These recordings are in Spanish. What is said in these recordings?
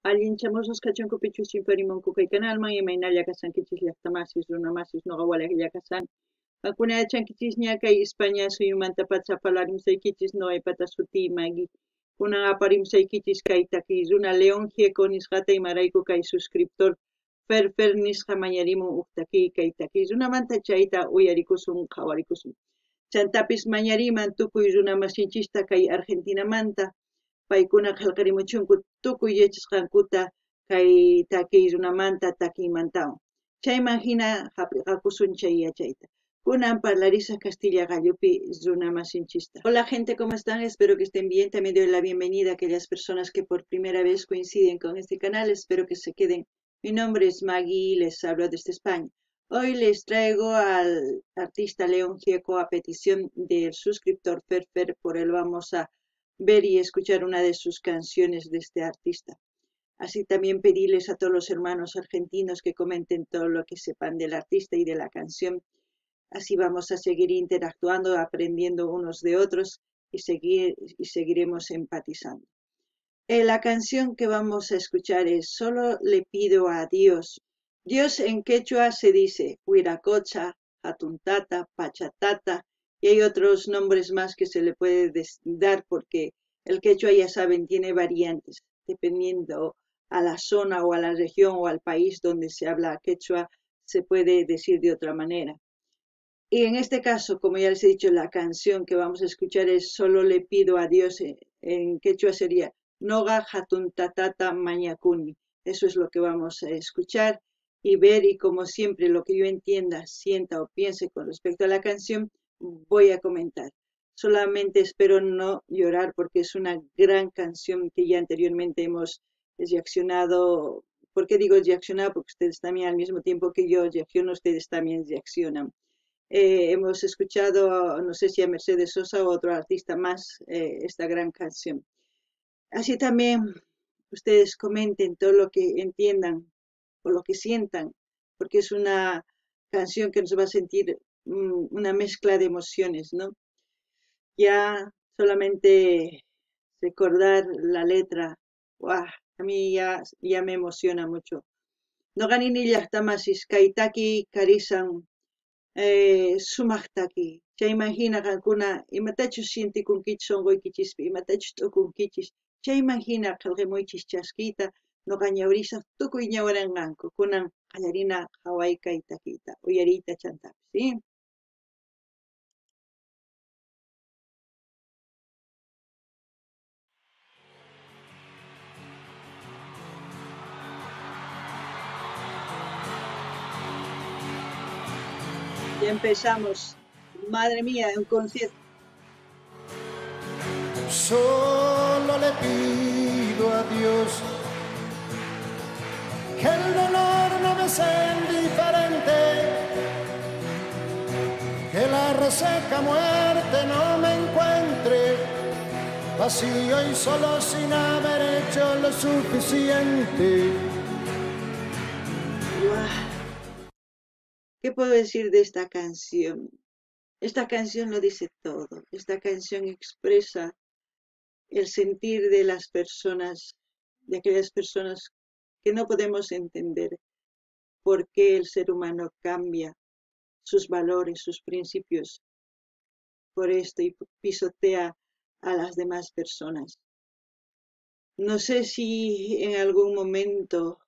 Allinchamusas kachunkupichu chimparimunku kay kanalman imaynalla kasankichis llaqtamasis runamasis noqa walaqlla kasan. Hakuna yachankichis ña kay España suyumanta pacha apalarimsaykichis noqaipata sutii Maggie. Kunan aparimsaykichis kay taki runa León Gieco nisqata imarayku kay suscriptor Fer nisqa mañarimun huk taki kay taki runamanta chayta uyarikusun qhawarikusun. Chantapis mañariman tukuy runa masinchista kay Argentinamanta paykuna qillqarimuchunku tukuy yachasqankuta kay takiy runamanta takiymantawan. Chayman hina hap'irqakusun chay yachayta. Kunan parlarisaq Castilla gallupi runa masinchista. Hola gente, ¿cómo están? Espero que estén bien. También doy la bienvenida a aquellas personas que por primera vez coinciden con este canal. Espero que se queden. Mi nombre es Maggie y les hablo desde España. Hoy les traigo al artista León Gieco a petición del suscriptor Fer. Por él vamos a ver y escuchar una de sus canciones de este artista. Así también pedirles a todos los hermanos argentinos que comenten todo lo que sepan del artista y de la canción. Así vamos a seguir interactuando, aprendiendo unos de otros y seguiremos empatizando. La canción que vamos a escuchar es Solo le pido a Dios. Dios en quechua se dice Huiracocha, Hatuntata, Pachatata, y hay otros nombres más que se le puede dar porque el quechua, ya saben, tiene variantes, dependiendo a la zona o a la región o al país donde se habla quechua, se puede decir de otra manera. Y en este caso, como ya les he dicho, la canción que vamos a escuchar es Solo le pido a Dios, en quechua sería Noga Hatun Tatata Mañacuni. Eso es lo que vamos a escuchar y ver, y como siempre lo que yo entienda, sienta o piense con respecto a la canción, voy a comentar. Solamente espero no llorar porque es una gran canción que ya anteriormente hemos reaccionado. ¿Por qué digo reaccionar? Porque ustedes también al mismo tiempo que yo reacciono, ustedes también reaccionan. Hemos escuchado, no sé si a Mercedes Sosa o otro artista más, esta gran canción. Así también ustedes comenten todo lo que entiendan o lo que sientan, porque es una canción que nos va a sentir una mezcla de emociones, ¿no? Ya solamente recordar la letra, ¡guau! A mí ya me emociona mucho. No ganini llaqtamasis kaitaki karisan sumaqtaki. Chayman qankuna imatachus shintikunkichis sonqoykichispi, imatachus t'ukunkichis. Chayman hina qillqimuychis chaskita, noqa ñawrisaq tukuy ñawiranqanku, kunan qallarina qhawayka takiyta, uyariyta chantapis, ¿sí? Ya empezamos. Madre mía, un concierto. Solo le pido a Dios que el dolor no me sea indiferente, que la reseca muerte no me encuentre vacío y solo sin haber hecho lo suficiente. ¿Qué puedo decir de esta canción? Esta canción lo dice todo. Esta canción expresa el sentir de las personas, de aquellas personas que no podemos entender por qué el ser humano cambia sus valores, sus principios por esto y pisotea a las demás personas. No sé si en algún momento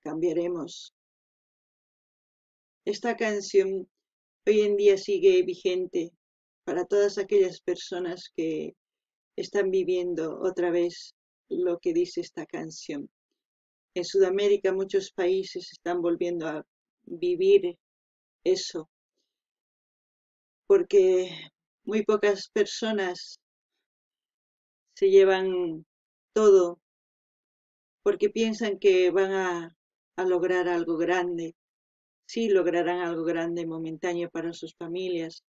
cambiaremos. Esta canción hoy en día sigue vigente para todas aquellas personas que están viviendo otra vez lo que dice esta canción. En Sudamérica muchos países están volviendo a vivir eso, porque muy pocas personas se llevan todo, porque piensan que van a lograr algo grande. Sí, lograrán algo grande momentáneo para sus familias,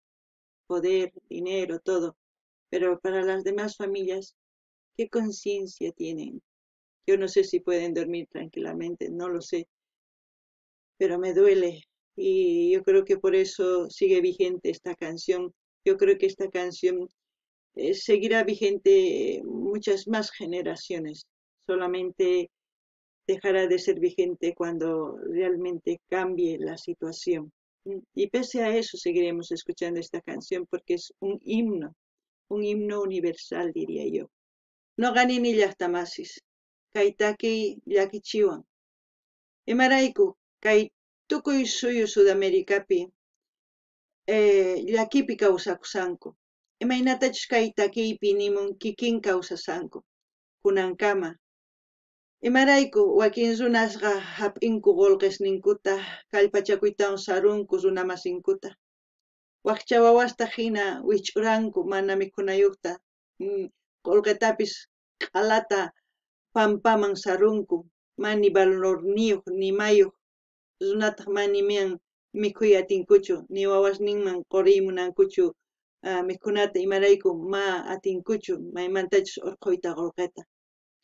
poder, dinero, todo, pero para las demás familias, ¿qué conciencia tienen? Yo no sé si pueden dormir tranquilamente, no lo sé, pero me duele y yo creo que por eso sigue vigente esta canción. Yo creo que esta canción seguirá vigente muchas más generaciones, solamente dejará de ser vigente cuando realmente cambie la situación. Y pese a eso seguiremos escuchando esta canción porque es un himno universal, diría yo. No ganini llaqtamasis, kaitaki llakichiwan. Imarayku, kay tukuy suyu Sudamericapi, llakipi kawsakusanku. Imaynatachus kay takiypi nimun kikin kawsasanku, kunankama. Imarayku wakin runasqa hap'inku qullqisninkuta kallpachakuytawan sarunku runamasinkuta. Wakcha wawasta hina wich'uranku mana mikhunayuqta, qullqitapis q'alata pampaman sarunku, mani valorniyuq ni mayuq runataq manimian mikhuy atinkuchu, ni wawasninman quriy munankuchu mikhunata imarayku ma atinkuchu maymantachus urquyta qullqita.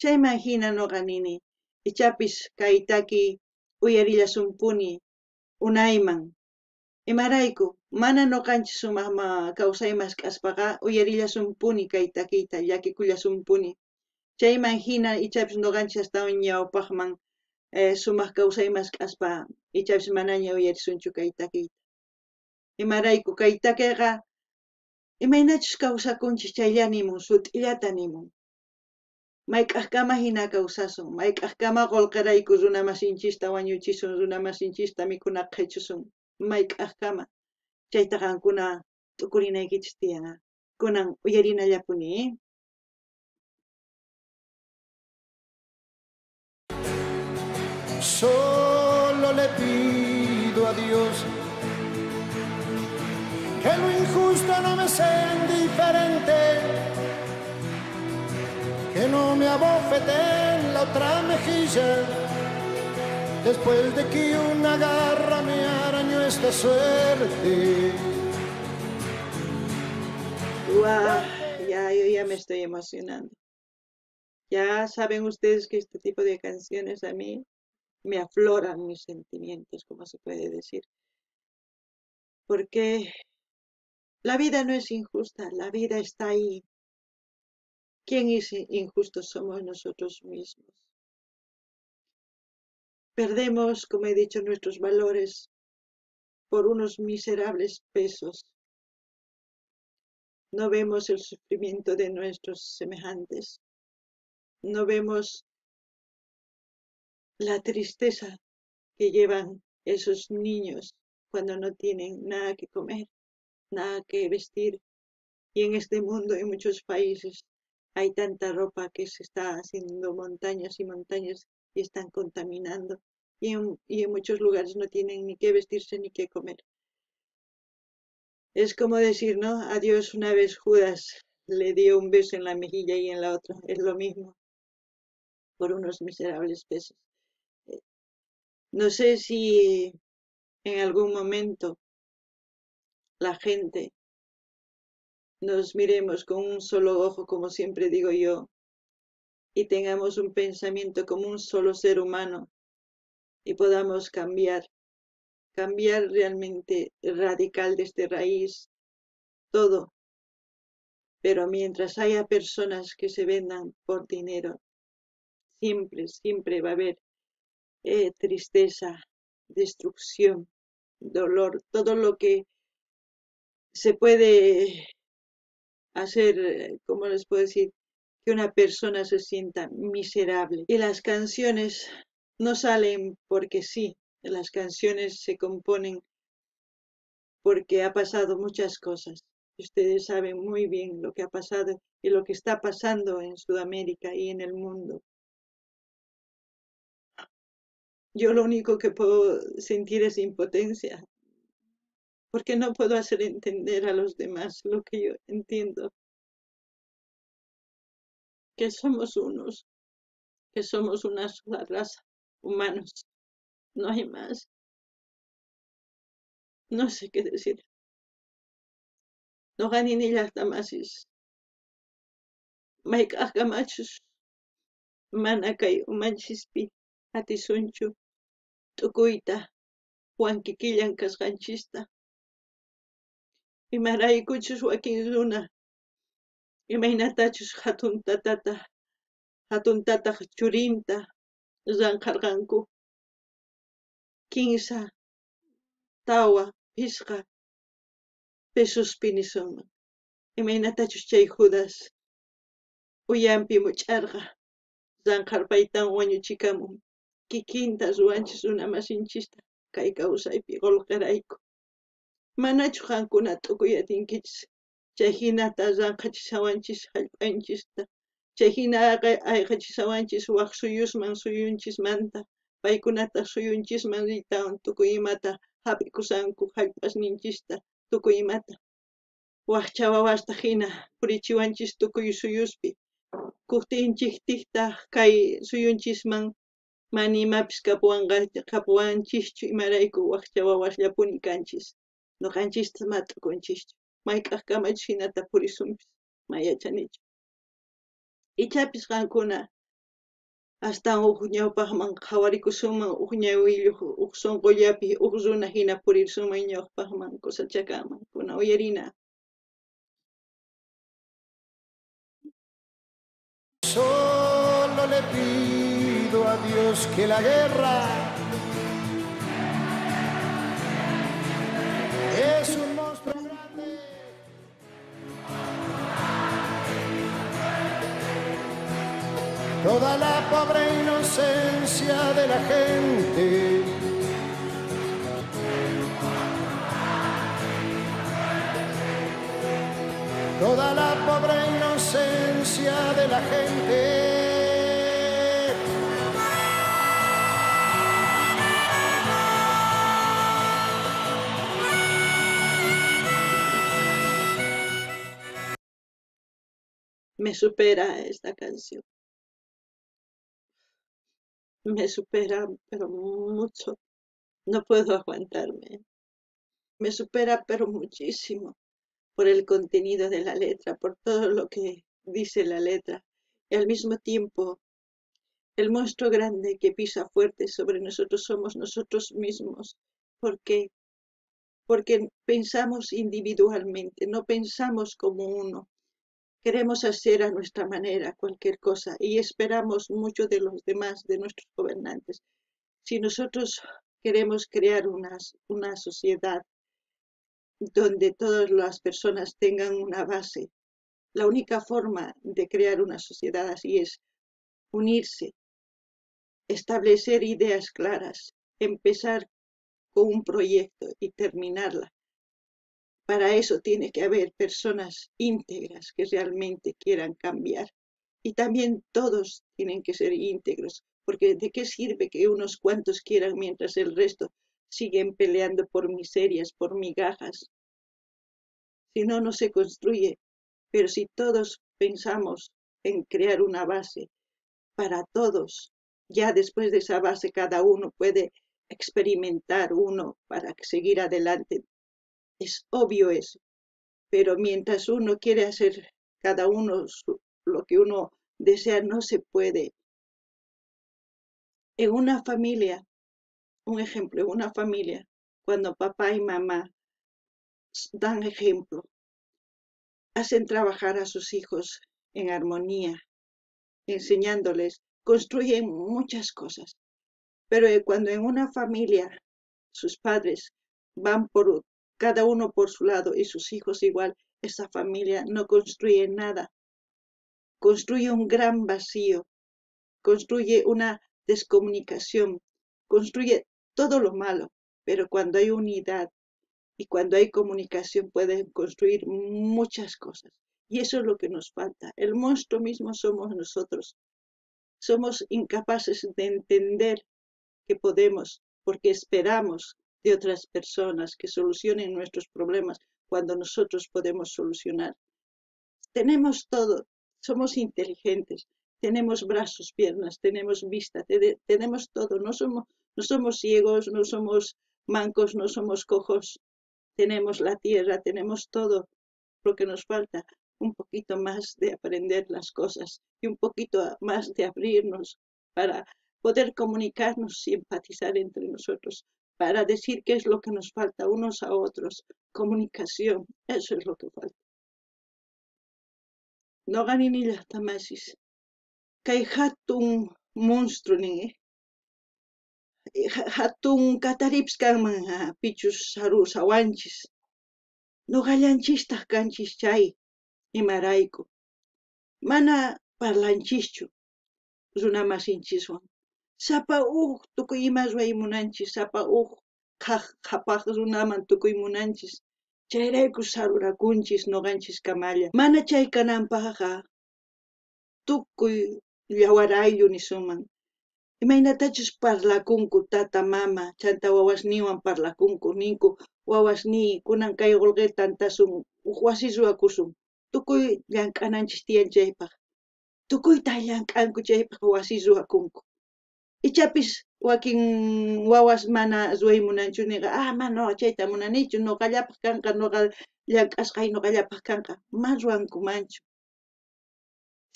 Chayman hina nuqa nini, ichapis kay taki uyarillasumpuni unayman. Imarayku, mana nuqanchis sumaq kawsaymas k'aspaqa uyarillasumpuni kay takiyta, llakikullasumpuni. Chayman hina ichapis nuqanchis astawan ñawpaqman sumaq kawsaymas k'aspa ichapis manaña uyarisunchu kay takiyta. Imarayku kay takiqa imaynachus kawsakunchis chaylla nimun, sut'illata nimun. Mayk'aqkama hina kawsasun, mayk'aqkama qullqirayku runamasinchista wañuchisun, runamasinchista mikhunata qhichusun, mayk'aqkama. Chayta qankuna t'ukurinaykichis tiyan, kunan uyarinallapuni. Solo le pido a Dios que lo injusto no me sea indiferente, que no me abofete en la otra mejilla, después de que una garra me arañó esta suerte. Yo ya me estoy emocionando. Ya saben ustedes que este tipo de canciones a mí me afloran mis sentimientos, como se puede decir. Porque la vida no es injusta, la vida está ahí. ¿Quién es injusto? Somos nosotros mismos. Perdemos, como he dicho, nuestros valores por unos miserables pesos. No vemos el sufrimiento de nuestros semejantes. No vemos la tristeza que llevan esos niños cuando no tienen nada que comer, nada que vestir. Y en este mundo, en muchos países, hay tanta ropa que se está haciendo montañas y montañas y están contaminando. Y en muchos lugares no tienen ni qué vestirse ni qué comer. Es como decir, ¿no? Adiós, una vez Judas le dio un beso en la mejilla y en la otra. Es lo mismo, por unos miserables pesos. No sé si en algún momento la gente nos miremos con un solo ojo, como siempre digo yo, y tengamos un pensamiento como un solo ser humano y podamos cambiar realmente radical desde raíz todo. Pero mientras haya personas que se vendan por dinero, siempre va a haber tristeza, destrucción, dolor, todo lo que se puede hacer, ¿cómo les puedo decir? Que una persona se sienta miserable. Y las canciones no salen porque sí, las canciones se componen porque ha pasado muchas cosas. Ustedes saben muy bien lo que ha pasado y lo que está pasando en Sudamérica y en el mundo. Yo lo único que puedo sentir es impotencia, porque no puedo hacer entender a los demás lo que yo entiendo, que somos unos, que somos una sola raza, humanos, no hay más. No sé qué decir. No ganin ni llaqtamasis. Mayk'aqkamachus mana kay umanchispi atisunchu t'ukuyta wank'ikillan kasqanchista. Imaraykuchus wakin runa imaynatachus hatun tatata hatuntataq churinta llamk'arqanku 15 tawa pishqa pesospmi nisunman. Imaynatachus chay Judas uyanpi much'arqa llamk'arpaytan wañuchikamun kikinta ruwanchis runa masinchista kay kawsaypi qolqirayku. Manachu qankuna t'ukuyatinkichis chay hinata llamk'achishawanchis hallp'anchista chay hina ayqachishawanchis waq suyusman suyunchismanta paykunata suyunchisman riytawan tukuy imata hap'ikusanku hallp'asninchista tukuy imata waqcha wawasta hina purichiwanchis tukuy suyuspi kuktinchiktiktaq kay suyunchisman mana imapis kapuwanchischu imarayku waqcha wawasllapuni kanchis nuqanchista ma t'ukunchischu mayk'aq kamachis hinata purisunpis ma yachanichu ichapis qankuna astan uq ñawpaqman qhawarikusunman uq ñawiyuq uq sunqullapi uq runa hina purirsunman ñawpaqman kusachakaman kuna uyarina. Solo le pido a Dios que la guerra es un monstruo grande. Toda la pobre inocencia de la gente toda la pobre inocencia de la gente. Me supera esta canción, me supera pero mucho, no puedo aguantarme, me supera pero muchísimo por el contenido de la letra, por todo lo que dice la letra y al mismo tiempo el monstruo grande que pisa fuerte sobre nosotros somos nosotros mismos. ¿Por qué? Porque pensamos individualmente, no pensamos como uno. Queremos hacer a nuestra manera cualquier cosa y esperamos mucho de los demás, de nuestros gobernantes. Si nosotros queremos crear una sociedad donde todas las personas tengan una base, la única forma de crear una sociedad así es unirse, establecer ideas claras, empezar con un proyecto y terminarla. Para eso tiene que haber personas íntegras que realmente quieran cambiar. Y también todos tienen que ser íntegros, porque ¿de qué sirve que unos cuantos quieran mientras el resto siguen peleando por miserias, por migajas? Si no, no se construye. Pero si todos pensamos en crear una base para todos, ya después de esa base cada uno puede experimentar uno para seguir adelante. Es obvio eso, pero mientras uno quiere hacer cada uno lo que uno desea, no se puede. En una familia, un ejemplo, en una familia, cuando papá y mamá dan ejemplo, hacen trabajar a sus hijos en armonía, enseñándoles, construyen muchas cosas. Pero cuando en una familia sus padres van por cada uno por su lado y sus hijos igual, esa familia no construye nada. Construye un gran vacío, construye una descomunicación, construye todo lo malo. Pero cuando hay unidad y cuando hay comunicación pueden construir muchas cosas. Y eso es lo que nos falta. El monstruo mismo somos nosotros. Somos incapaces de entender que podemos, porque esperamos de otras personas que solucionen nuestros problemas cuando nosotros podemos solucionar. Tenemos todo, somos inteligentes, tenemos brazos, piernas, tenemos vista, tenemos todo, no somos ciegos, no somos mancos, no somos cojos, tenemos la tierra, tenemos todo. Lo que nos falta, un poquito más de aprender las cosas y un poquito más de abrirnos para poder comunicarnos y empatizar entre nosotros, para decir qué es lo que nos falta unos a otros. Comunicación, eso es lo que falta. No ganinilla tamasis, kay hatun monstruo hatun katarips kanman pichus saru sawanchis ñuqallanchistaq kanchis chay imarayku mana parlanchischu runa masinchikwan sapa tukuy ima ruray munanchis sapa kaq qhapaq runaman tukuy munanchis chayrayku sarurakunchis ñuqanchis kamalla mana chay kananpaqqa tukuy yawar ayllu nisuman imaynatachus parlakunku tata mama chanta wawasniwan parlakunku ninku wawasni kunan kay qullqi tantasun wasi ruwakusun tukuy llank'ananchis tiyan chaypaq tukuyta llank'anku chaypaq wasi ruwakunku ichapis wakin wawas mana ruway munanchu niqa mana chayta munanichu ñuqallapaq kanqa ñuqa llank'asqay ñuqallapaq kanqa mas ruwankumanchu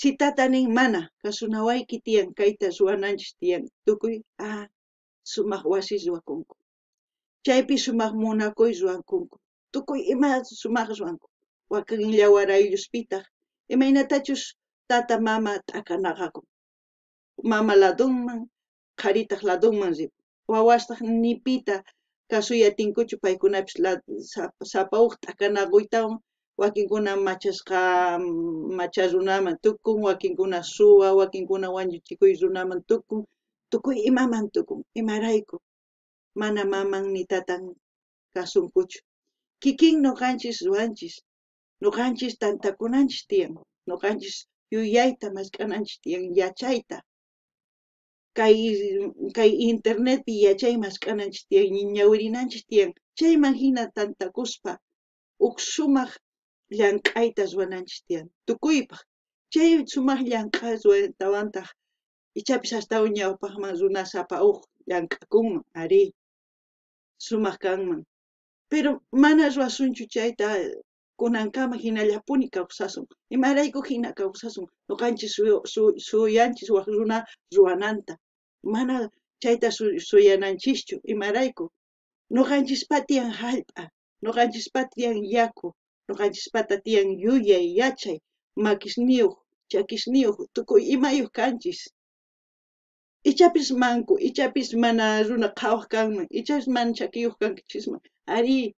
si tata nin mana kasunawayki tiyan kayta ruwananchis tiyan tukuy sumaq wasi ruwakunku chaypi sumaq munakuy ruwakunku tukuy ima sumaq ruwanku wakin yawar aylluspitaq imaynatachus tata mama t'akanaqakun mama ladunman qaritaq ladunman ripun wawastaq ni pita kasuy atinkuchu paykunapis sapa t'akanakuytawan wakinkuna machasqa macha runaman tukun wakinkuna suwa wakinkuna wañuchikuy runaman tukun tukuy imaman tukun imarayku mana maman ni tatan kasunkuchu kikin ñuqanchis ruwanchis ñuqanchis tantakunanchis tiyan ñuqanchis yuyayta mask'ananchis tiyan yachayta kay internetpi yachay mask'ananchis tiyan ñawirinanchis tiyan chayman hina tantakuspa sumaq llank'ayta ruwananchis tiyan tukuypaq chay sumaq llank'ay ruwaytawantaq ichapis astawan ñawpaqman runa sapa llank'akunman ari sumaq kanman pero mana ruwasunchu chayta kunankama hinallapuni kawsasun imarayku hina kawsasun ñuqanchis suyanchis waq runa ruwananta mana chayta suyananchischu imarayku ñuqanchispa tiyan hallp'a ñuqanchispa tiyan yaku ñuqanchispata tiyan yuyay yachay makisniyuq chakisniyuq tukuy imayuq kanchis ichapis manku ichapis mana runa qhawaq kanman ichapis mana chakiyuq kankichisman ari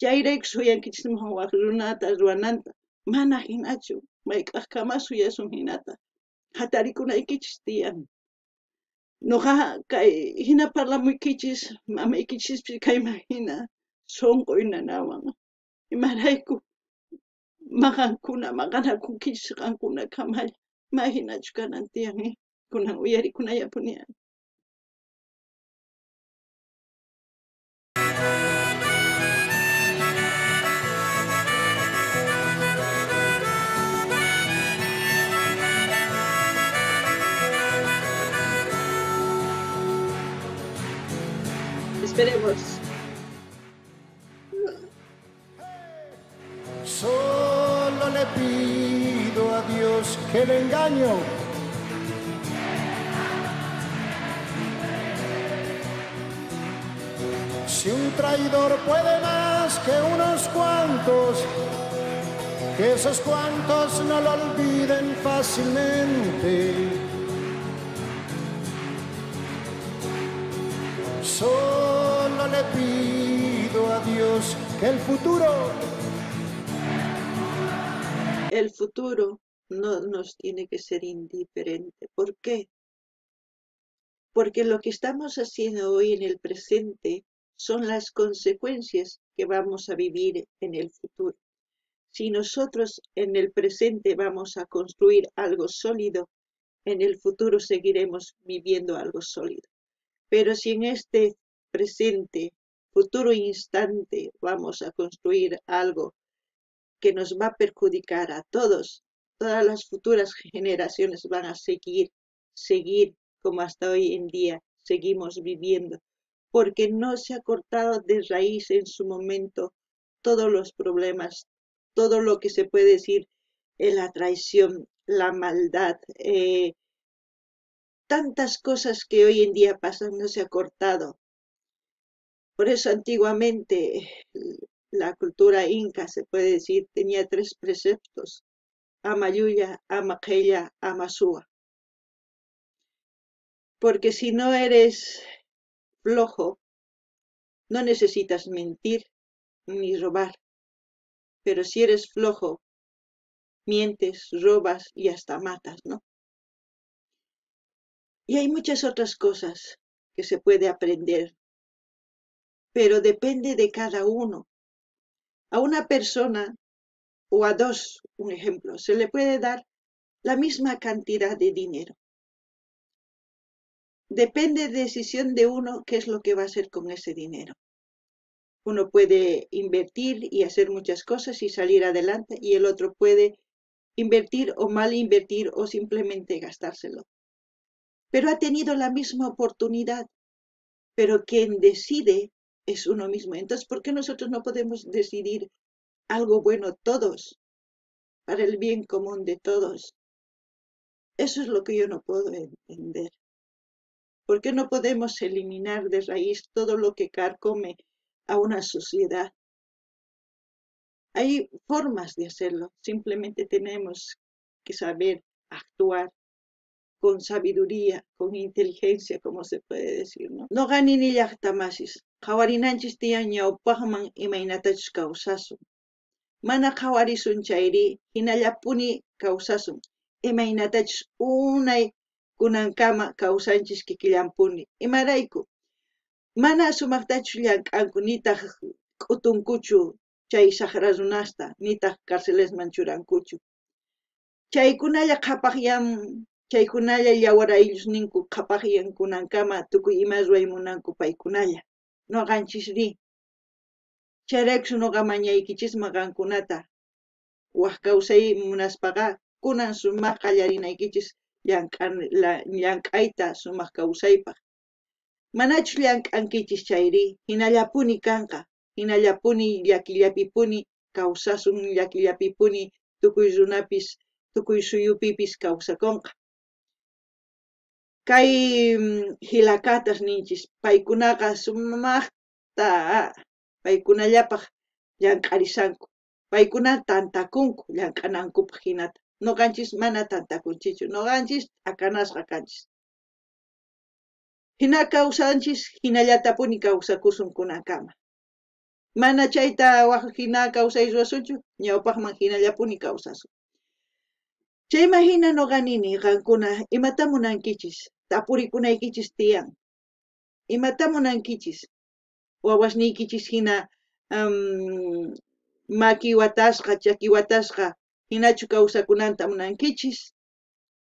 chayrayku suyankichisman waq runata ruwananta mana hinachu mayk'aqkama suyasun hinata hatarikunaykichismi tiyan ñuqa kay hina parlamuykichis mamaykichispis kayman hina sunquy nanawan imarayku maqanakunkichis qankuna kamalla mayhinachu kanan tiyan kunan uyarikunallapuni esperemos. Solo le pido a Dios que el engaño si un traidor puede más que unos cuantos, que esos cuantos no lo olviden fácilmente. Solo le pido a Dios que el futuro no nos tiene que ser indiferente. ¿Por qué? Porque lo que estamos haciendo hoy en el presente son las consecuencias que vamos a vivir en el futuro. Si nosotros en el presente vamos a construir algo sólido, en el futuro seguiremos viviendo algo sólido. Pero si en este presente, futuro instante, vamos a construir algo que nos va a perjudicar a todos, todas las futuras generaciones van a seguir como hasta hoy en día seguimos viviendo, porque no se ha cortado de raíz en su momento todos los problemas, todo lo que se puede decir, la traición, la maldad, tantas cosas que hoy en día pasan, no se ha cortado. Por eso antiguamente la cultura inca, se puede decir, tenía 3 preceptos: ama yuya, ama qella, ama suwa. porque si no eres flojo, no necesitas mentir ni robar, pero si eres flojo, mientes, robas y hasta matas, ¿no? Y hay muchas otras cosas que se puede aprender, pero depende de cada uno. A una persona o a dos, un ejemplo, se le puede dar la misma cantidad de dinero. Depende de decisión de uno qué es lo que va a hacer con ese dinero. Uno puede invertir y hacer muchas cosas y salir adelante, y el otro puede invertir o mal invertir o simplemente gastárselo. Pero ha tenido la misma oportunidad, pero quien decide es uno mismo. Entonces, ¿por qué nosotros no podemos decidir algo bueno todos, para el bien común de todos? Eso es lo que yo no puedo entender. ¿Por qué no podemos eliminar de raíz todo lo que carcome a una sociedad? Hay formas de hacerlo, simplemente tenemos que saber actuar con sabiduría, con inteligencia, como se puede decir, ¿no? No gani ni llaqtamasis, qawarinanchis tiyan ñawpaqman imaynatachus kawsasun. Mana qawarisun chayri, hinallapuni kawsasun. Imaynatachus unay kunankama kawsanchis kikillampuni. Imarayku, mana sumaqtachus llank'anku, nitaq k'utunkuchu chay saqra runasta, nitaq carcelesman churankuchu. Chaykunalla qhapaqyan, chaykunalla yawar ayllosninku qhapaqyan kunankama tukuy ima ruwaymunanku paykunalla. Noqanchis ri. Chayraykush noqa mañaykichisman qankunata waq kawsay munaspaqa kunan sumaq qallarinaykichis llank'ayta sumaq kawsaypaq. Manachus llank'ankichis chayri, hinallapuni kanqa, hinallapuni llakillapipuni kawsasun, llakillapipuni tukuy runapis, tukuy suyupipis kawsakunqa. Kay hilakatas ninchis, paykunaqa sumaqta paykunallapaq llank'arisanku. Paykuna tantakunku llank'anankupaq hinata. Noqanchis mana tantakunchichu, noqanchis t'akanasqa kanchis. Hina kawsanchis, hinallatapuni kawsakusun kunankama. Mana chayta hina kawsay ruwasunchu, ñawpaqman hinallapuni kawsasun. Chayma hina noqanini qankuna, imata munankichis, tapurikunaykichis tiyan. Imata munankichis, wawasniykichis hina maki watasqa, chaki watasqa, hinachu kawsakunanta munankichis,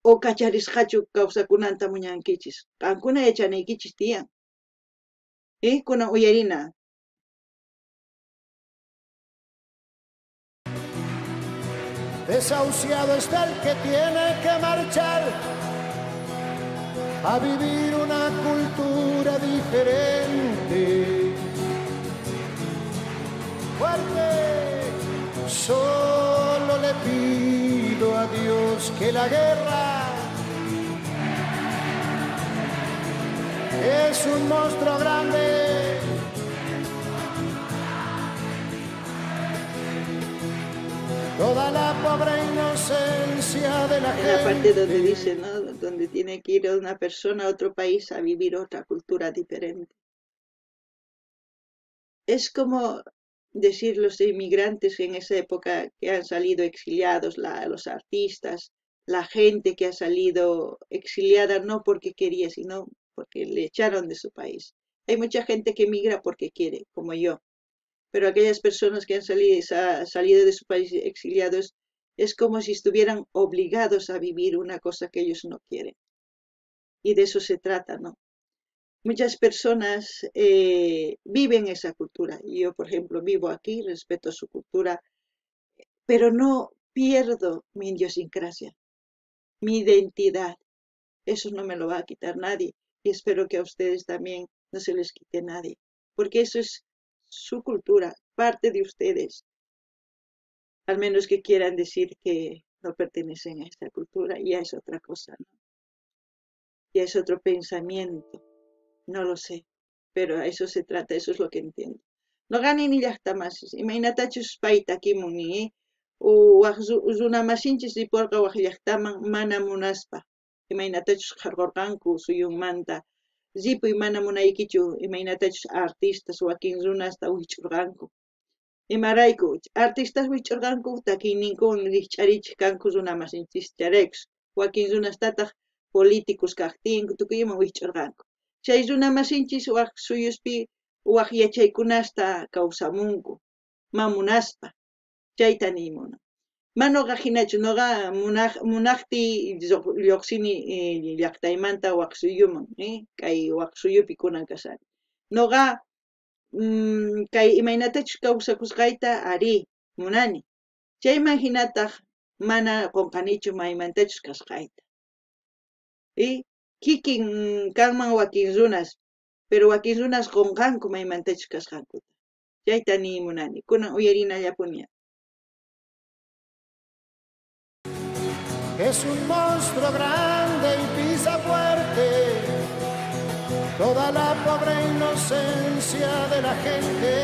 o kacharisqachu kawsakunanta munankichis. Qankuna yachanaykichis tiyan. Kunan uyarina. Desahuciado está el que tiene que marchar a vivir una cultura diferente. Fuerte, solo le pido a Dios que la guerra es un monstruo grande. Toda la pobre inocencia de la gente. En la parte donde dice, ¿no? Donde tiene que ir una persona a otro país a vivir otra cultura diferente. Es como decir los inmigrantes en esa época que han salido exiliados, los artistas, la gente que ha salido exiliada no porque quería, sino porque le echaron de su país. Hay mucha gente que migra porque quiere, como yo. Pero aquellas personas que han salido de su país exiliados, es como si estuvieran obligados a vivir una cosa que ellos no quieren. Y de eso se trata, ¿no? Muchas personas viven esa cultura. Yo, por ejemplo, vivo aquí, respeto su cultura, pero no pierdo mi idiosincrasia, mi identidad. Eso no me lo va a quitar nadie. Y espero que a ustedes también no se les quite nadie, porque eso es su cultura, parte de ustedes, al menos que quieran decir que no pertenecen a esta cultura, ya es otra cosa, ¿no? Ya es otro pensamiento, no lo sé, pero a eso se trata, eso es lo que entiendo. No gani ni llaqtamasis, imaynatachus payta kimuni, runa masinchis riporqa waq llaqtaman mana munaspa, imaynatachus qarqurqanku suyunmanta llipuy mana munaykichu imaynatachus artistas wakin runasta wich'urqanku imarayku artistas wich'urqanku takiyninkuwan rikch'arichiq kanku runa masinchis charaykus wakin runastataq políticos kaqtinku tukuy ima wich'urqanku chay runa masinchis waq suyuspi waq yachaykunasta kawsamunku mamunaspa chayta niymuna manuqa hinachu nuqa munaqti lluqsini llaqtaymanta waq suyuman kay waq suyupi kunan kasani nuqa kay imaynatachus kawsakusqayta ari munani chayman hinataq mana qunqanichu maymantachus kasqayta kikin kanman wakin runas pero wakin runas qunqanku maymantachus kasqankuta chayta niymunani kunan uyarinallapuña. Es un monstruo grande y pisa fuerte toda la pobre inocencia de la gente.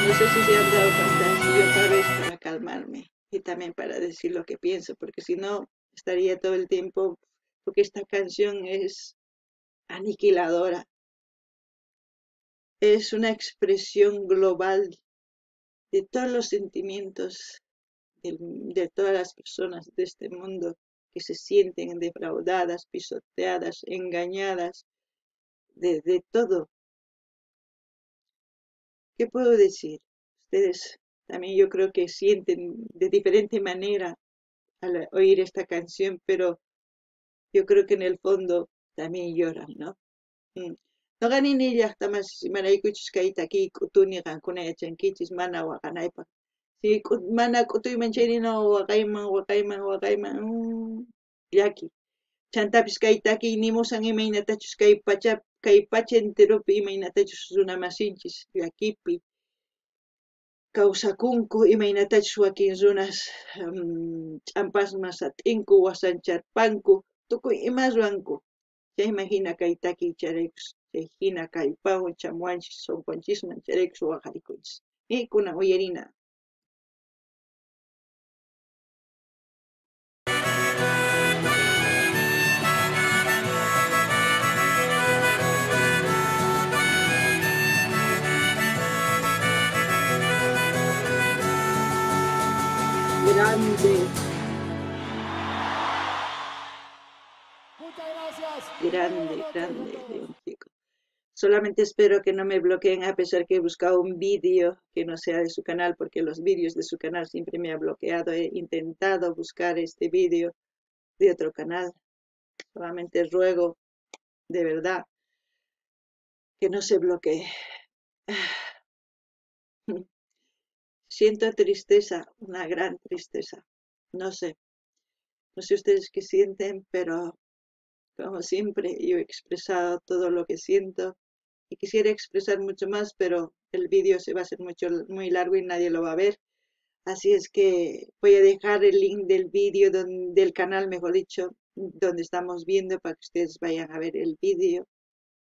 No sé si se han dado cuenta, si yo paro es para calmarme y también para decir lo que pienso, porque si no estaría todo el tiempo, porque esta canción es aniquiladora. Es una expresión global de todos los sentimientos de todas las personas de este mundo que se sienten defraudadas, pisoteadas, engañadas, de todo. ¿Qué puedo decir? Ustedes también yo creo que sienten de diferente manera al oír esta canción, pero yo creo que en el fondo también lloran, ¿no? Noqani ni llaqtamas imaraykuchus kayta aquí k'utuniqa kunayachankichis mana waqanaypaq. Si mana k'utuyman chaynina waqayman llaki. Chantapis kayta aquí nimusan imaynatachus kay pacha enteropi imaynatachus runa masinchis llakipi kawsakunku imaynatachus wakin runas ch'ampasman sat'inku wasancharpanku tukuy ima ruwanku chayman hina kayta aquí charaykus chay hina kallpawan chamuanchis sunqunchisman charaykus waqarikunchis kunan uyarina. Grande. Muchas gracias. Grande de un chico. Solamente espero que no me bloqueen a pesar que he buscado un vídeo que no sea de su canal, porque los vídeos de su canal siempre me ha bloqueado. He intentado buscar este vídeo de otro canal. Solamente ruego, de verdad, que no se bloquee. Siento tristeza, una gran tristeza. No sé ustedes qué sienten, pero como siempre yo he expresado todo lo que siento y quisiera expresar mucho más, pero el vídeo se va a hacer muy largo y nadie lo va a ver. Así es que voy a dejar el link del vídeo, del canal, mejor dicho, donde estamos viendo para que ustedes vayan a ver el vídeo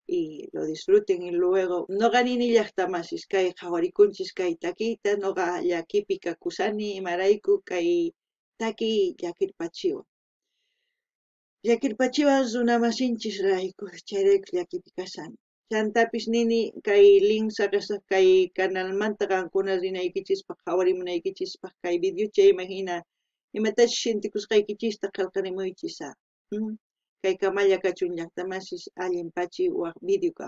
y lo disfruten. Y luego, no ganini llaqtamasis kay qhawarikunchis kay takiyta, noqa llakipi kakusani imarayku kay taki llakirpachiwan. Llakirpachiwan runa masinchis rayku, chayrayku llakipi kasani. Chantapis nini kay link saqasaq kay canalmanta qankuna rinaykichispaq qhawarimunaykichispaq kay video chayman hina imatachus shintikusqaykichista qillqarimuychisa. Kay kamalla kachun llaqtamasis allinpachi waq video kaq.